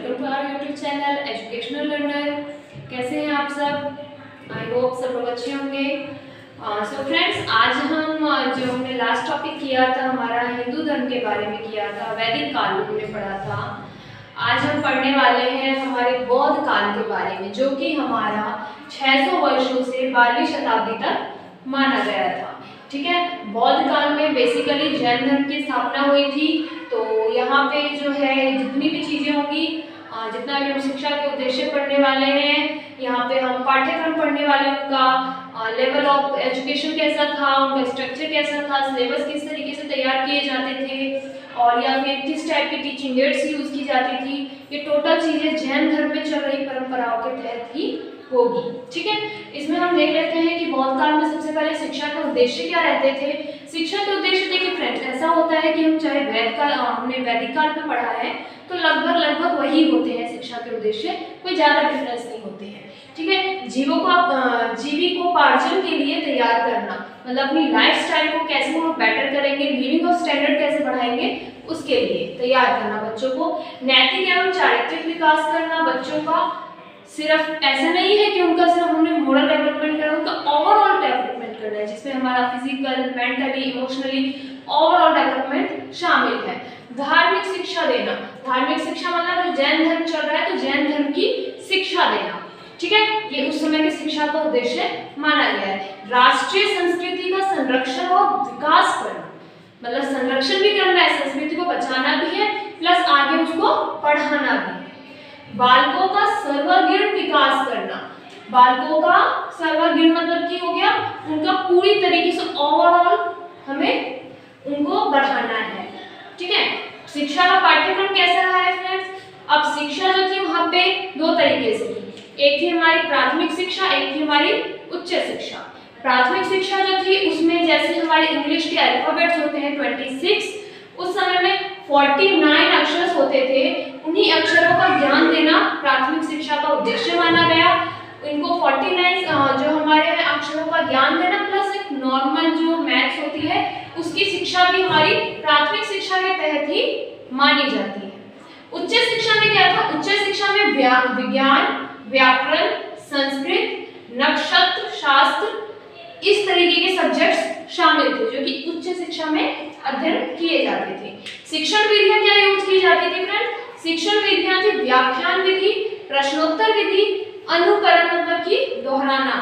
Welcome to our YouTube channel educational learner. कैसे हैं आप सब? आई होप सब लोग अच्छे होंगे। सो फ्रेंड्स, आज हम जो हमने लास्ट टॉपिक किया था हमारा हिंदू धर्म के बारे में किया था, वैदिक काल में हमने पढ़ा था। आज हम पढ़ने वाले हैं हमारे बौद्ध काल के बारे में, जो कि हमारा 600 वर्षों से 12वीं शताब्दी तक माना गया था। ठीक है, बौद्ध काल में बेसिकली जैन धर्म की स्थापना हुई थी। तो यहाँ पे जो है जितनी भी चीज़ें होंगी, जितना भी हम शिक्षा के उद्देश्य पढ़ने वाले हैं, यहाँ पे हम पाठ्यक्रम पढ़ने वाले हैं, उनका लेवल ऑफ एजुकेशन कैसा था, उनका स्ट्रक्चर कैसा था, सिलेबस किस तरीके से तैयार किए जाते थे और या फिर किस टाइप की टीचिंग एड्स यूज़ की जाती थी, ये टोटल चीज़ें जैन धर्म में चल रही परंपराओं के तहत ही होगी। ठीक है, इसमें हम देख लेते हैं कि बौद्ध काल में सबसे पहले शिक्षा के उद्देश्य क्या रहते थे। शिक्षा के उद्देश्य देखिए फ्रेंड्स, ऐसा होता है कि हम चाहे हमने वैदिक काल में पढ़ा है तो लगभग वही होते हैं शिक्षा के उद्देश्य, कोई ज़्यादा डिफरेंस नहीं होते हैं। ठीक है, जीविकोपार्जन के लिए तैयार करना, मतलब अपनी लाइफ स्टाइल को कैसे वो बेटर करेंगे, लिविंग ऑफ स्टैंडर्ड कैसे बढ़ाएंगे, उसके लिए तैयार करना बच्चों को। नैतिक एवं चारित्रिक विकास करना बच्चों का, सिर्फ ऐसा नहीं है कि उनका सिर्फ हमने मोरल डेवलपमेंट करना, उनका ओवरऑल डेवलपमेंट करना है, जिसमें हमारा physical, mentally, emotionally overall development शामिल है। धार्मिक शिक्षा देना, धार्मिक शिक्षा मतलब जो जैन धर्म चल रहा है तो जैन धर्म की शिक्षा देना। ठीक है, ये उस समय की शिक्षा का उद्देश्य माना गया है। राष्ट्रीय संस्कृति का संरक्षण और विकास करना, मतलब संरक्षण भी करना है, संस्कृति को बचाना भी है, प्लस आगे उसको पढ़ाना भी है। बालकों का सर्वांगीण विकास करना, बालकों का सर्वांगीण मतलब कि हो गया उनका पूरी तरीके से ओवरऑल हमें उनको बढ़ाना है। ठीक है, शिक्षा का पाठ्यक्रम कैसा रहा है फ्रेंड्स? अब शिक्षा जो थी वहाँ पे दो तरीके से थी, एक थी हमारी प्राथमिक शिक्षा, एक थी हमारी उच्च शिक्षा। प्राथमिक शिक्षा जो थी उसमें जैसे हमारे इंग्लिश के अल्फाबेट्स होते हैं 26, उस समय में 49 अक्षर होते थे, उन्हीं अक्षरों का ज्ञान देना प्राथमिक शिक्षा का उद्देश्य माना गया। इनको 49 जो हमारे अक्षरों का ज्ञान देना प्लस एक नॉर्मल जो मैथ्स होती है उसकी शिक्षा भी हमारी प्राथमिक शिक्षा के तहत ही मानी जाती है। उच्च शिक्षा में क्या था? उच्च शिक्षा में विज्ञान, व्याकरण, संस्कृत, नक्षत्र शास्त्र, इस तरीके के सब्जेक्ट्स शामिल थे जो कि उच्च शिक्षा में अध्ययन किए जाते थे। शिक्षण विधियां क्या यूज की जाती थी फ्रेंड्स? शिक्षण विधियां थी व्याख्यान विधि, प्रश्नोत्तर विधि, अनुकरण मतलब कि दोहराना।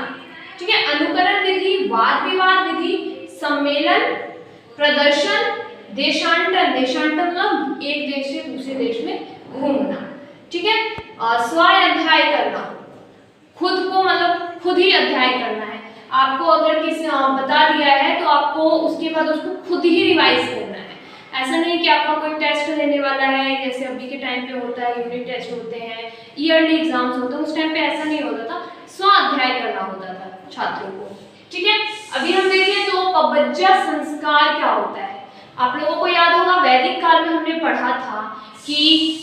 ठीक है, अनुकरण विधि, वाद विवाद विधि, सम्मेलन, प्रदर्शन, देशांतरण, देशांतरण मतलब एक देश से दूसरे देश में घूमना। ठीक है, स्व अध्याय करना, खुद को मतलब खुद ही अध्याय करना है। आपको अगर किसी बता दिया है तो आपको उसके बाद उसको खुद ही रिवाइज करना है। ऐसा नहीं कि आपका कोई टेस्ट लेने वाला है, जैसे अभी के टाइम पे होता है, यूनिट टेस्ट होते हैं, ईयरली एग्जाम्स होते हैं, उस टाइम पे ऐसा नहीं होता था, स्व अध्याय करना होता था छात्रों को। ठीक है, अभी हम देखें तो पबज्जा संस्कार क्या होता है। आप लोगों को याद होगा वैदिक काल में हमने पढ़ा था कि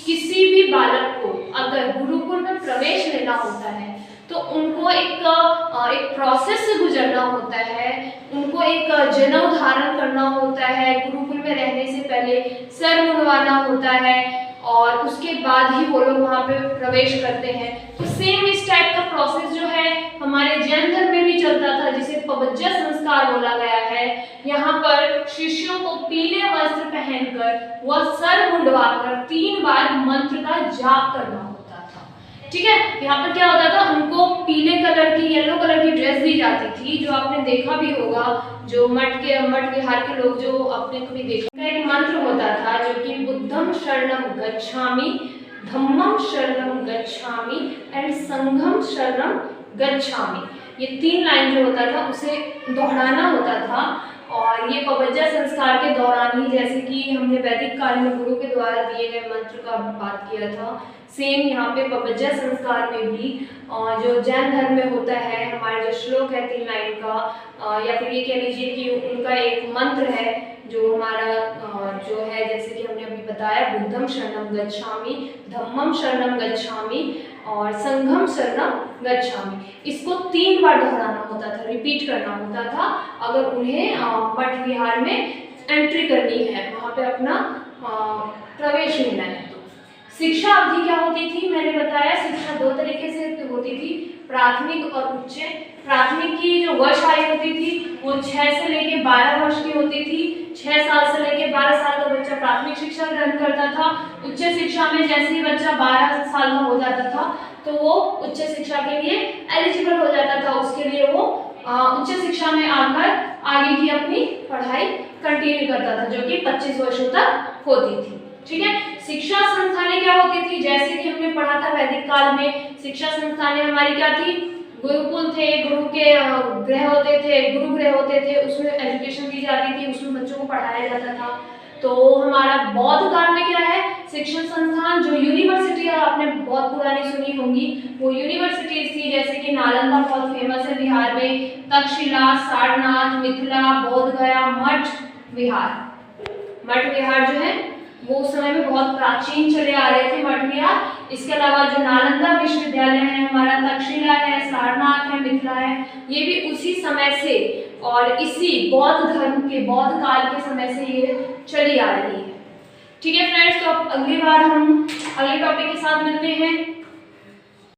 किसी भी बालक को अगर गुरुकुल में प्रवेश लेना होता है तो उनको एक प्रोसेस से गुजरना होता है, उनको एक जनेऊ धारण करना होता है, गुरुकुल में रहने से पहले सर मुंडवाना होता है और उसके बाद ही वो लोग वहाँ पे प्रवेश करते हैं। तो सेम इस टाइप का प्रोसेस जो है हमारे जैन धर्म में भी चलता था, जिसे पबज्जा संस्कार बोला गया है। यहाँ पर शिष्यों को पीले वस्त्र पहनकर वह सर मुंडवाकर 3 बार मंत्र का जाप करना होता था। ठीक है, यहाँ पर क्या होता था, उनको पीले कलर की, येलो कलर की ड्रेस दी जाती थी, जो आपने देखा भी होगा, जो मठ विहार के लोग जो आपने कभी देखा, एक मंत्र होता था जो कि बुद्धम शरणम गच्छामि, धम्मम शरणम गच्छामि एंड संघम शरणम गच्छामि। ये 3 लाइन जो होता था उसे दोहराना होता था। और ये पबज्जा संस्कार के दौरान ही, जैसे कि हमने वैदिक काल में गुरु के द्वारा दिए गए मंत्र का बात किया था, सेम यहाँ पे पबज्जा संस्कार में भी जो जैन धर्म में होता है, हमारे जो श्लोक है 3 लाइन का, या फिर ये कह लीजिए कि उनका एक मंत्र है जो हमारा जो है, जैसे कि हमने अभी बताया, बुद्धम शरणम गच्छामि, धम्मम शरणम गच्छामि और संघम शरणम गच्छामि, इसको 3 बार दोहराना होता था, रिपीट करना होता था अगर उन्हें मठ विहार में एंट्री करनी है, वहाँ पे अपना प्रवेश लेना है। तो शिक्षा अवधि क्या होती थी, मैंने बताया शिक्षा दो तरीके से होती थी, प्राथमिक और उच्च। प्राथमिक की जो वर्ष आयु होती थी वो 6 से लेकर 12 वर्ष की होती थी। 6 साल से लेकर 12 साल का बच्चा प्राथमिक शिक्षा ग्रहण करता था। उच्च शिक्षा में जैसे ही बच्चा 12 साल का हो जाता था तो वो उच्च शिक्षा के लिए एलिजिबल हो जाता था, उसके लिए वो उच्च शिक्षा में आकर आगे की अपनी पढ़ाई कंटिन्यू करता था, जो कि 25 वर्षों तक होती थी। ठीक है, शिक्षा संस्थानें क्या होती थी, जैसे कि हमने पढ़ा था वैदिक काल में शिक्षा संस्थानें हमारी क्या थी, गुरुकुल थे, गुरु के गृह होते थे, गुरु गृह होते थे, उसमें एजुकेशन दी जाती थी, उसमें बच्चों को पढ़ाया जाता था। तो हमारा बौद्ध काल में क्या है, शिक्षण संस्थान जो यूनिवर्सिटी है, आपने बहुत पुरानी सुनी होंगी, वो यूनिवर्सिटीज थी, जैसे कि नालंदा बहुत फेमस है बिहार में, तक्षशिला, सारनाथ, मिथिला, बोध गया, मठ विहार। मठ विहार जो है वो उस समय में बहुत प्राचीन चले आ रहे थे मठ विहार। इसके अलावा जो नालंदा विश्वविद्यालय है हमारा, तक्षशिला है, सारनाथ है, मिथिला है, ये भी उसी समय से और इसी बौद्ध धर्म के बौद्ध काल के समय से ये चली आ रही है। ठीक है फ्रेंड्स, तो अब अगली बार हम अगले टॉपिक के साथ मिलते हैं।